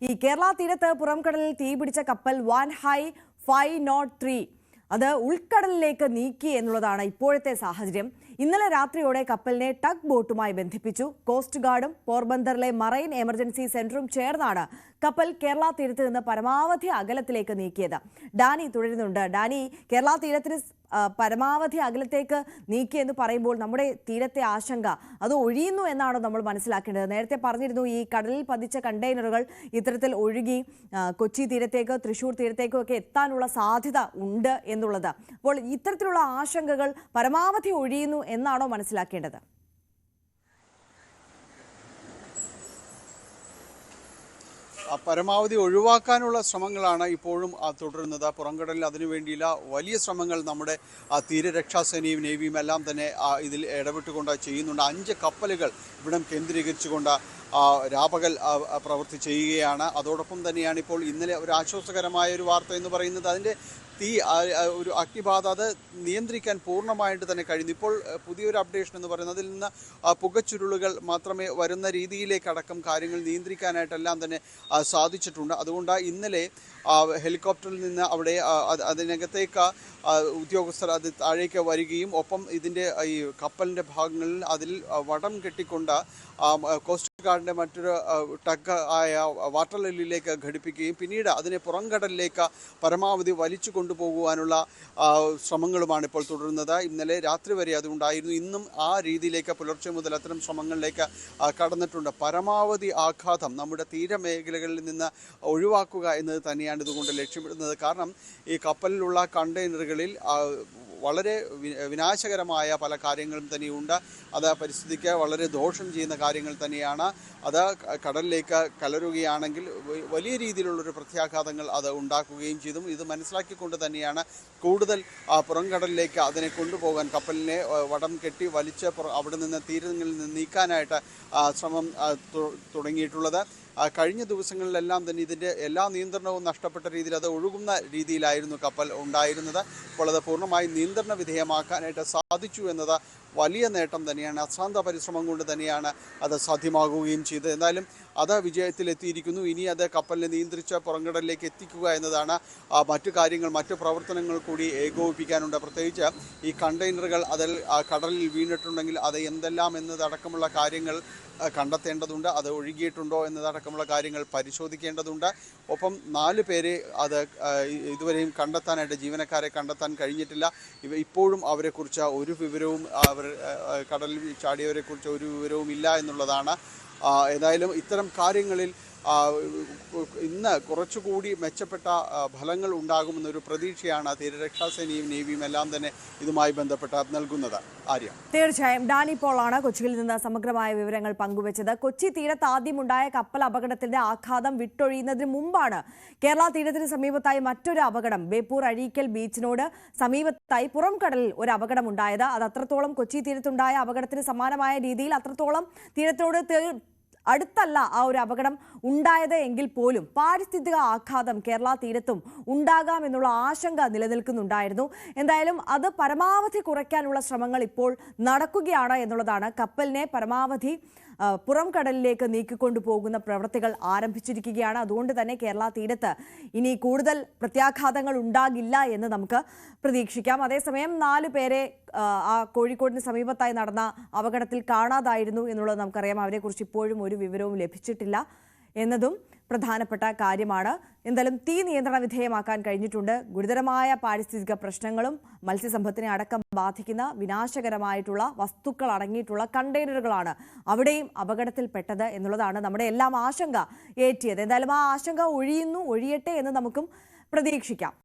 ഈ കേരള തീരത്ത് പുറംകടലിൽ തീപിടിച്ച കപ്പൽ വാൻഹൈ 503 അത് ഉൾക്കടലിലേക്ക് നീക്കി എന്നുള്ളതാണ് ഇപ്പോഴത്തെ സാഹചര്യം. ഇന്നലെ രാത്രിയോടെ കപ്പലിനെ ടഗ് ബോട്ടുമായി ബന്ധിപ്പിച്ചു. കോസ്റ്റ് ഗാർഡും പോർബന്തറിലെ മറൈൻ എമർജൻസി സെന്ററും ചേർന്നാണ് കപ്പൽ കേരള തീരത്ത് നിന്ന് പരമാവധി അകലത്തിലേക്ക് നീക്കിയത്. ഡാനി തുടരുന്നുണ്ട്. ഡാനി, കേരള തീരത്തിന് പരമാവധി അകലത്തേക്ക് നീക്കിയെന്ന് പറയുമ്പോൾ നമ്മുടെ തീരത്തെ ആശങ്ക അത് ഒഴിയുന്നു എന്നാണോ നമ്മൾ മനസ്സിലാക്കേണ്ടത്? നേരത്തെ പറഞ്ഞിരുന്നു ഈ കടലിൽ പതിച്ച കണ്ടെയ്നറുകൾ ഇത്തരത്തിൽ ഒഴുകി കൊച്ചി തീരത്തേക്ക്, തൃശ്ശൂർ തീരത്തേക്കും ഒക്കെ എത്താനുള്ള സാധ്യത ഉണ്ട് എന്നുള്ളത്. അപ്പോൾ ഇത്തരത്തിലുള്ള ആശങ്കകൾ പരമാവധി ഒഴിയുന്നു എന്നാണോ മനസ്സിലാക്കേണ്ടത്? പരമാവധി ഒഴിവാക്കാനുള്ള ശ്രമങ്ങളാണ് ഇപ്പോഴും തുടരുന്നത്. പുറംകടലിൽ അതിനുവേണ്ടിയുള്ള വലിയ ശ്രമങ്ങൾ നമ്മുടെ തീരരക്ഷാസേനയും നേവിയും എല്ലാം തന്നെ ഇതിൽ ഇടപെട്ടുകൊണ്ട് ചെയ്യുന്നുണ്ട്. 5 കപ്പലുകൾ ഇവിടം കേന്ദ്രീകരിച്ചുകൊണ്ട് രാപകൽ പ്രവൃത്തി ചെയ്യുകയാണ്. അതോടൊപ്പം തന്നെയാണ് ഇപ്പോൾ ഇന്നലെ ഒരു ആശ്വാസകരമായ ഒരു വാർത്ത എന്ന് പറയുന്നത് അതിൻ്റെ ഒരു അഗ്നിബാധ അത് നിയന്ത്രിക്കാൻ പൂർണ്ണമായിട്ട് തന്നെ കഴിഞ്ഞു. ഇപ്പോൾ പുതിയൊരു അപ്ഡേഷൻ എന്ന് പറയുന്നത് അതിൽ നിന്ന് പുകച്ചുരുളുകൾ മാത്രമേ വരുന്ന രീതിയിലേക്കടക്കം കാര്യങ്ങൾ നിയന്ത്രിക്കാനായിട്ടെല്ലാം തന്നെ സാധിച്ചിട്ടുണ്ട്. അതുകൊണ്ട് ഇന്നലെ ഹെലികോപ്റ്ററിൽ നിന്ന് അവിടെ അതിനകത്തേക്ക് ഉദ്യോഗസ്ഥർ അത് താഴേക്ക് വരികയും ഒപ്പം ഇതിൻ്റെ ഈ കപ്പലിൻ്റെ ഭാഗങ്ങളിൽ അതിൽ വടം കെട്ടിക്കൊണ്ട് കോസ്റ്റ് ഗാർഡിൻ്റെ മറ്റൊരു ടഗ് ആയ വാട്ടർ ലില്ലിയിലേക്ക് ഘടിപ്പിക്കുകയും പിന്നീട് അതിനെ പുറംകടലിലേക്ക് പരമാവധി വലിച്ചു കൊണ്ടുപോകുവാനുള്ള ശ്രമങ്ങളുമാണ് ഇപ്പോൾ തുടരുന്നത്. ഇന്നലെ രാത്രി വരെ അതുണ്ടായിരുന്നു. ഇന്നും ആ രീതിയിലേക്ക് പുലർച്ചെ മുതൽ അത്തരം ശ്രമങ്ങളിലേക്ക് കടന്നിട്ടുണ്ട്. പരമാവധി ആഘാതം നമ്മുടെ തീരമേഖലകളിൽ നിന്ന് ഒഴിവാക്കുക എന്നത് തന്നെയാണ് ഇതുകൊണ്ട് ലക്ഷ്യമിടുന്നത്. കാരണം ഈ കപ്പലിലുള്ള കണ്ടെയ്നറുകളിൽ വളരെ വിനാശകരമായ പല കാര്യങ്ങളും തന്നെയുണ്ട്. അത് പരിസ്ഥിതിക്ക് വളരെ ദോഷം ചെയ്യുന്ന കാര്യങ്ങൾ തന്നെയാണ്. അത് കടലിലേക്ക് കലരുകയാണെങ്കിൽ വലിയ രീതിയിലുള്ളൊരു പ്രത്യാഘാതങ്ങൾ അത് ഉണ്ടാക്കുകയും ചെയ്തു. ഇത് മനസ്സിലാക്കിക്കൊണ്ട് തന്നെയാണ് കൂടുതൽ പുറംകടലിലേക്ക് അതിനെ കൊണ്ടുപോകാൻ കപ്പലിനെ വടം കെട്ടി വലിച്ച് അവിടെ നിന്ന് തീരങ്ങളിൽ നിന്ന് നീക്കാനായിട്ട് ശ്രമം തുടങ്ങിയിട്ടുള്ളത്. കഴിഞ്ഞ ദിവസങ്ങളിലെല്ലാം തന്നെ ഇതിൻ്റെ എല്ലാ നിയന്ത്രണവും നഷ്ടപ്പെട്ട രീതിയിൽ അത് ഒഴുകുന്ന രീതിയിലായിരുന്നു കപ്പൽ ഉണ്ടായിരുന്നത്. ഇപ്പോൾ അത് പൂർണ്ണമായി നിയന്ത്രണ വിധേയമാക്കാനായിട്ട് സാധിച്ചു എന്നത് വലിയ നേട്ടം തന്നെയാണ്. അശ്രാന്ത പരിശ്രമം കൊണ്ട് തന്നെയാണ് അത് സാധ്യമാകുകയും ചെയ്തത്. എന്തായാലും അത് വിജയത്തിലെത്തിയിരിക്കുന്നു. ഇനി അത് കപ്പലിനെ നിയന്ത്രിച്ച് പുറംകടലിലേക്ക് എത്തിക്കുക എന്നതാണ്. മറ്റു കാര്യങ്ങൾ, മറ്റു പ്രവർത്തനങ്ങൾ കൂടി ഏകോപിപ്പിക്കാനുണ്ട്. പ്രത്യേകിച്ച് ഈ കണ്ടെയ്നറുകൾ അതിൽ കടലിൽ വീണിട്ടുണ്ടെങ്കിൽ അത് എന്തെല്ലാം എന്നതടക്കമുള്ള കാര്യങ്ങൾ കണ്ടെത്തേണ്ടതുണ്ട്. അത് ഒഴുകിയിട്ടുണ്ടോ എന്നതടക്കമുള്ള കാര്യങ്ങൾ പരിശോധിക്കേണ്ടതുണ്ട്. ഒപ്പം 4 പേരെ അത് ഇതുവരെയും കണ്ടെത്താനായിട്ട് ജീവനക്കാരെ കണ്ടെത്താൻ കഴിഞ്ഞിട്ടില്ല. ഇപ്പോഴും അവരെക്കുറിച്ച് ഒരു വിവരവും കടലിൽ ചാടിയവരെക്കുറിച്ച് ഒരു വിവരവും ഇല്ല എന്നുള്ളതാണ്. ഏതായാലും ഇത്തരം കാര്യങ്ങളിൽ ഇന്ന് കുറച്ചുകൂടി മെച്ചപ്പെട്ട ഫലങ്ങൾ ഉണ്ടാകുമെന്നൊരു പ്രതീക്ഷയാണ് തീരരക്ഷാസേനയും നേവിയും എല്ലാം തന്നെ ഇതുമായി ബന്ധപ്പെട്ട് നൽകുന്നത്. ആര്യ, തീർച്ചയായും ഡാനി പോളാണ് കൊച്ചിയിൽ നിന്ന് സമഗ്രമായ വിവരങ്ങൾ പങ്കുവച്ചത്. കൊച്ചി തീരത്ത് ആദ്യമുണ്ടായ കപ്പൽ അപകടത്തിന്റെ ആഘാതം വിട്ടൊഴിയുന്നതിന് മുമ്പാണ് കേരള തീരത്തിന് സമീപത്തായി മറ്റൊരു അപകടം, ബേപ്പൂർ അഴീക്കൽ ബീച്ചിനോട് സമീപത്തായി പുറംകടലിൽ ഒരു അപകടം ഉണ്ടായത്. അത് അത്രത്തോളം കൊച്ചി തീരത്തുണ്ടായ അപകടത്തിന് സമാനമായ രീതിയിൽ അത്രത്തോളം തീരത്തോട് അടുത്തല്ല ആ ഒരു അപകടം ഉണ്ടായത് എങ്കിൽ പോലും പാരിസ്ഥിതിക ആഘാതം കേരള തീരത്തും ഉണ്ടാകാമെന്നുള്ള ആശങ്ക നിലനിൽക്കുന്നുണ്ടായിരുന്നു. എന്തായാലും അത് പരമാവധി കുറയ്ക്കാനുള്ള ശ്രമങ്ങൾ ഇപ്പോൾ നടക്കുകയാണ് എന്നുള്ളതാണ്. കപ്പലിനെ പരമാവധി പുറംകടലിലേക്ക് നീക്കിക്കൊണ്ടു പോകുന്ന പ്രവൃത്തികൾ ആരംഭിച്ചിരിക്കുകയാണ്. അതുകൊണ്ട് തന്നെ കേരള തീരത്ത് ഇനി കൂടുതൽ പ്രത്യാഘാതങ്ങൾ ഉണ്ടാകില്ല എന്ന് നമുക്ക് പ്രതീക്ഷിക്കാം. അതേസമയം 4 പേരെ ആ കോഴിക്കോടിന് സമീപത്തായി നടന്ന അപകടത്തിൽ കാണാതായിരുന്നു എന്നുള്ളത് നമുക്കറിയാം. അവരെക്കുറിച്ച് ഇപ്പോഴും ഒരു വിവരവും ലഭിച്ചിട്ടില്ല എന്നതും പ്രധാനപ്പെട്ട കാര്യമാണ്. എന്തായാലും തീ നിയന്ത്രണ വിധേയമാക്കാൻ കഴിഞ്ഞിട്ടുണ്ട്. ഗുരുതരമായ പാരിസ്ഥിതിക പ്രശ്നങ്ങളും മത്സ്യസമ്പത്തിനെ അടക്കം ബാധിക്കുന്ന വിനാശകരമായിട്ടുള്ള വസ്തുക്കൾ അടങ്ങിയിട്ടുള്ള കണ്ടെയ്നറുകളാണ് അവിടെയും അപകടത്തിൽപ്പെട്ടത് എന്നുള്ളതാണ് നമ്മുടെ എല്ലാം ആശങ്ക ഏറ്റിയത്. എന്തായാലും ആ ആശങ്ക ഒഴിയട്ടെ എന്ന് നമുക്കും പ്രതീക്ഷിക്കാം.